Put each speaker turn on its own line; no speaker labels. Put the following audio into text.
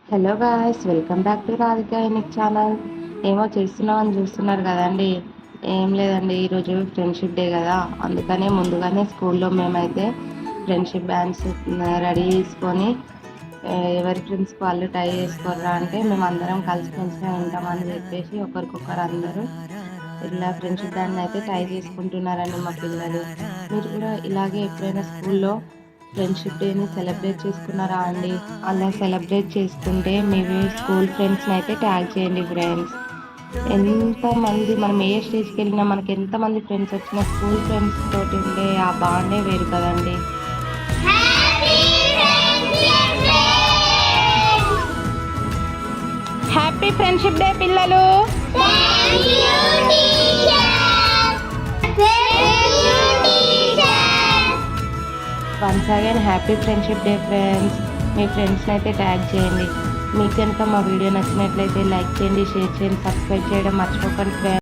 Hello guys, welcome back to Radhika unique channel. ఏమో చేస్తున్నామని చూస్తున్నారు కదండి. ఏం లేదండి, ఈరోజు ఫ్రెండ్షిప్ డే కదా, అందుకనే ముందుగానే స్కూల్లో మేమైతే ఫ్రెండ్షిప్ బ్యాండ్స్ రెడీ చేసుకొని ఎవరి ఫ్రెండ్స్కి వాళ్ళు టై చేసుకోరా అంటే మేము అందరం కలిసి మంచిగా ఉంటామని చెప్పేసి ఒకరికొకరు అందరూ ఇలా ఫ్రెండ్షిప్ బ్యాండ్ అయితే టై చేసుకుంటున్నారండి మా పిల్లలు. మీరు కూడా ఇలాగే ఎప్పుడైనా స్కూల్లో ఫ్రెండ్షిప్ డేని సెలబ్రేట్ చేసుకున్నారా అండి? అలా సెలబ్రేట్ చేసుకుంటే మీ స్కూల్ ఫ్రెండ్స్ని అయితే ట్యాగ్ చేయండి ఫ్రెండ్స్. ఎంతమంది మనం ఏ స్టేజ్కి వెళ్ళినా మనకి ఎంతమంది ఫ్రెండ్స్ వచ్చినా స్కూల్ ఫ్రెండ్స్ తోటి ఉండే ఆ బాండే వేరు కదండి. హ్యాపీ ఫ్రెండ్షిప్ డే పిల్లలు. Once again happy friendship day friends. మీ ఫ్రెండ్స్ని అయితే ట్యాగ్ చేయండి. మీకు కనుక మా వీడియో నచ్చినట్లయితే లైక్ చేయండి, షేర్ చేయండి, సబ్స్క్రైబ్ చేయడం మర్చిపోకండి ఫ్రెండ్స్.